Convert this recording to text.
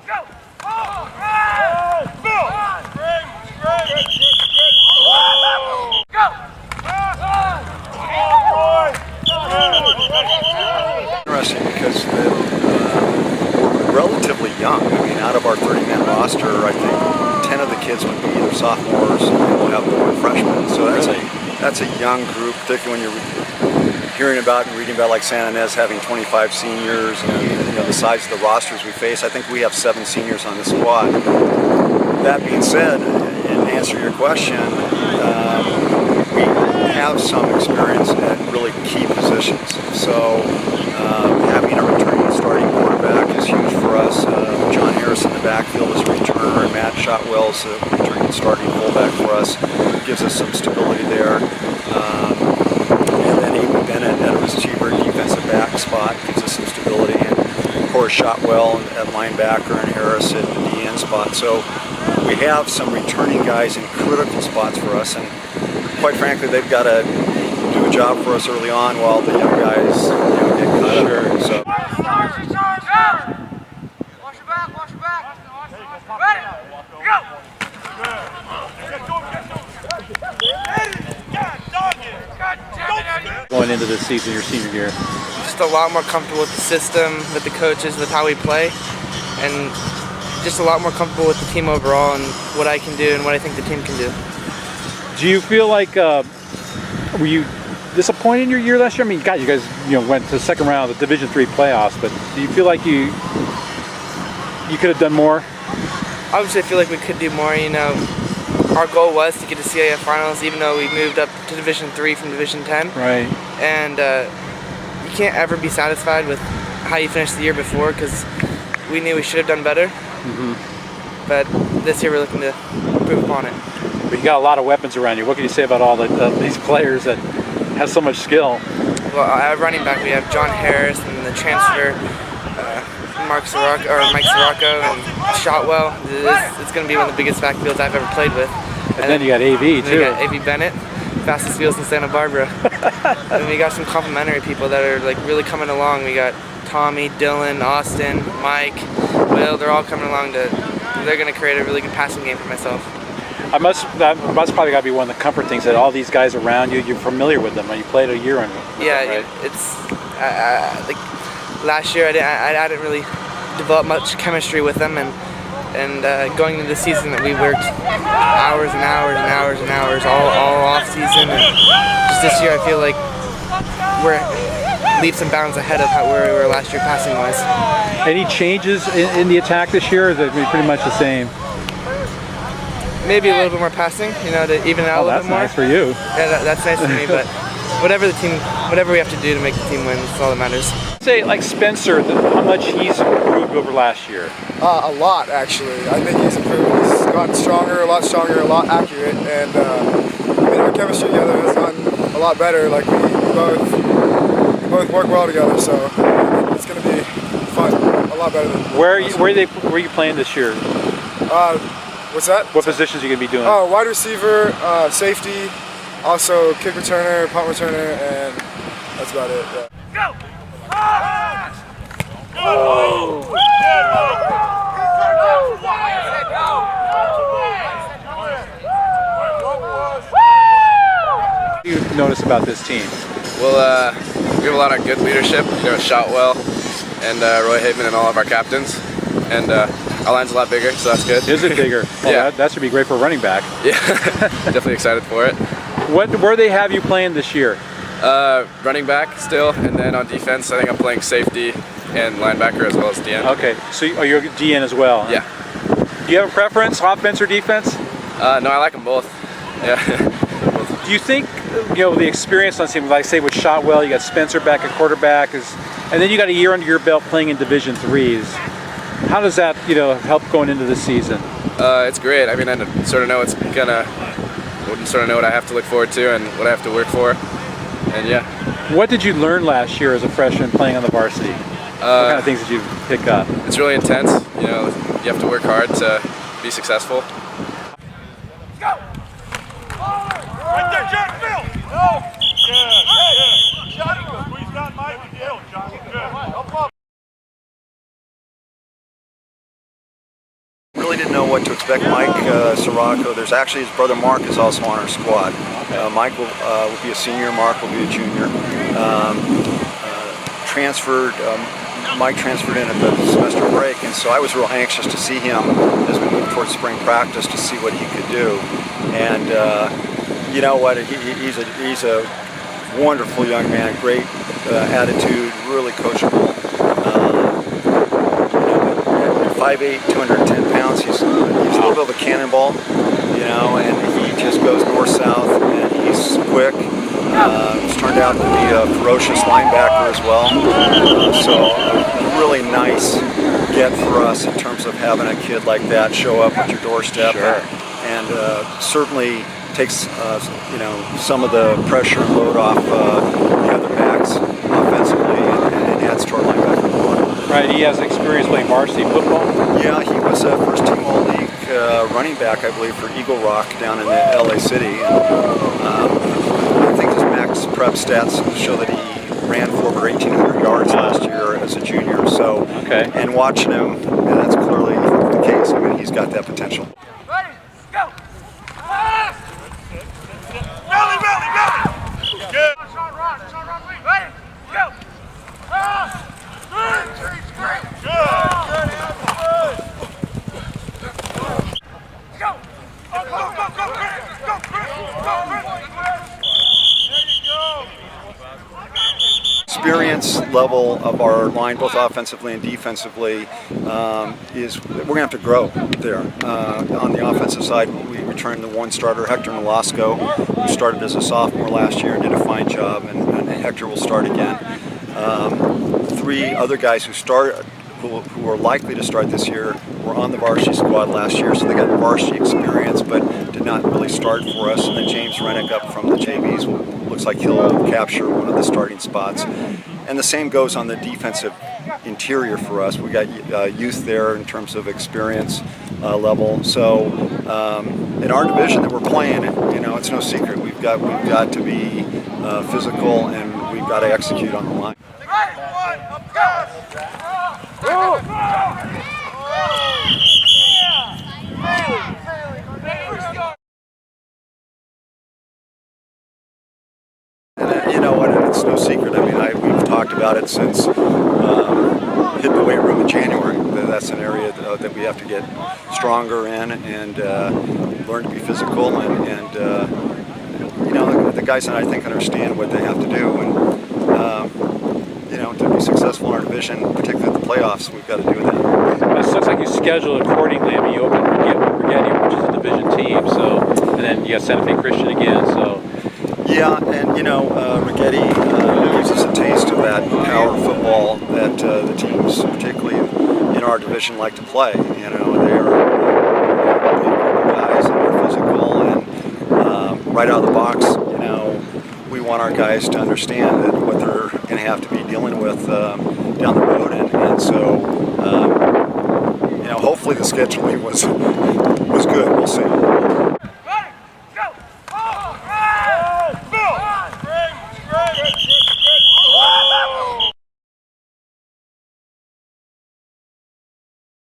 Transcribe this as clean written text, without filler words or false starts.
Interesting because we're relatively young. I mean, out of our 30-man roster, I think 10 of the kids would be either sophomores, and we'll have more freshmen. So that's a young group, particularly when you're hearing about and reading about like San Ynez having 25 seniors and the size of the rosters we face. I think we have 7 seniors on the squad. That being said, and to answer your question, we have some experience at really key positions. So having a returning starting quarterback is huge for us. John Harris in the backfield is a returner, and Matt Shotwell is a returning starting fullback for us. Gives us some stability there. And then AV Bennett at a receiver defensive back spot gives us some stability. And of course Shotwell at linebacker and Harris at the DN spot. So we have some returning guys in critical spots for us, and quite frankly, they've got to do a job for us early on while the young guys get cut. Sure. So. Watch your back. Ready? Go! Going into this season, your senior year? Just a lot more comfortable with the system, with the coaches, with how we play, and just a lot more comfortable with the team overall and what I can do and what I think the team can do. Do you feel like, were you disappointed in your year last year? I mean, God, you guys went to the second round of the Division III playoffs, but do you feel like you could have done more? Obviously, I feel like we could do more. Our goal was to get to CIF finals, even though we moved up to Division III from Division 10. Right. And you can't ever be satisfied with how you finished the year before, because we knew we should have done better. Mm-hmm. But this year we're looking to improve upon it. But you got a lot of weapons around you. What can you say about all these players that have so much skill? Well, at running back we have John Harris and the transfer Mike Sirocco and Shotwell. It's going to be one of the biggest backfields I've ever played with. And then you got AV too. We got AV Bennett, fastest wheels in Santa Barbara. And we got some complimentary people that are really coming along. We got Tommy, Dylan, Austin, Mike, Will. They're all coming along. They're going to create a really good passing game for myself. That must probably got to be one of the comfort things, that all these guys around you, you're familiar with them. You played a year on them. Yeah, right? It's like last year I didn't really develop much chemistry with them, and going into the season that we worked hours and hours and hours and hours all off season, and just this year I feel like we're leaps and bounds ahead of where we were last year passing wise. Any changes in the attack this year, or is it pretty much the same? Maybe a little bit more passing, to even it out a little bit more. That's nice for you. Yeah, that's nice for me, but whatever we have to do to make the team win, that's all that matters. Say, like Spencer, how much he's improved over last year? A lot, actually. I think he's improved. He's gotten stronger, a lot accurate, and our chemistry together has gotten a lot better. Like we both work well together, so it's going to be fun. A lot better than. Where are you playing this year? What's that? What positions are you going to be doing? Oh, wide receiver, safety, also kick returner, punt returner, and that's about it. Yeah. Go! What do you notice about this team? Well, we have a lot of good leadership. Shotwell and Roy Haven and all of our captains. And our line's a lot bigger, so that's good. Is it bigger? Well, yeah. That should be great for a running back. Yeah, definitely excited for it. Where they have you playing this year? Running back still, and then on defense, I think I'm playing safety and linebacker as well as DN. Okay, so you're DN as well? Huh? Yeah. Do you have a preference, offense or defense? No, I like them both. Yeah. Both. Do you think the experience on the team, like say with Shotwell, you got Spencer back at quarterback, and then you got a year under your belt playing in Division IIIs. How does that help going into the season? It's great. I mean, I sort of know what I have to look forward to and what I have to work for. And yeah. What did you learn last year as a freshman playing on the varsity? What kind of things did you pick up? It's really intense. You have to work hard to be successful. Go! Right there, Jack, Phil! Oh! Yeah, yeah. Squeeze down Mike and John. Good. expect Mike Sirocco. There's actually his brother Mark is also on our squad. Mike will be a senior. Mark will be a junior. Mike transferred in at the semester break, and so I was real anxious to see him as we moved towards spring practice to see what he could do. And you know what? He's a wonderful young man. Great attitude, really coachable. 5'8", 210 pounds. He's a little bit of a cannonball, you know, and he just goes north-south, and he's quick. He's turned out to be a ferocious linebacker as well. So a really nice get for us in terms of having a kid like that show up at your doorstep. Sure. And certainly takes some of the pressure and load off the other backs offensively and adds to our linebacker core. Right, he has experience playing varsity football. Yeah, he was a first-team All-League running back, I believe, for Eagle Rock down in LA City. And, I think his max prep stats show that he ran for over 1,800 yards last year as a junior. So, and watching him, that's clearly the case. I mean, he's got that potential. Ready, go! Belly, belly, belly! Good. Sean Rod, lead. Ready, go! Experience level of our line, both offensively and defensively, is we're going to have to grow there. On the offensive side, we returned the one starter, Hector Nolasco, who started as a sophomore last year and did a fine job, and Hector will start again. 3 other guys who are likely to start this year were on the varsity squad last year, so they got varsity experience but did not really start for us. And then James Rennick up from the JVs looks like he'll capture one of the starting spots. And the same goes on the defensive interior for us. We got youth there in terms of experience level. So in our division that we're playing, it's no secret. We've got to be physical, and we've got to execute on the line. And you know what? It's no secret. I mean, we've talked about it since hitting the weight room in January. That's an area that we have to get stronger in and learn to be physical. And the guys that I think understand what they have to do. And to be successful in our division, particularly at the playoffs, we've got to do that. It looks like you scheduled accordingly. I mean, you opened Rigetti, which is a division team, and then you got Santa Fe Christian again, so. Yeah, and Rigetti gives us a taste of that power football that the teams, particularly in our division, like to play. They are big guys and they're physical, and right out of the box, we want our guys to understand that what they're going to have to be dealing with down the road, and so hopefully the scheduling was good. We'll see.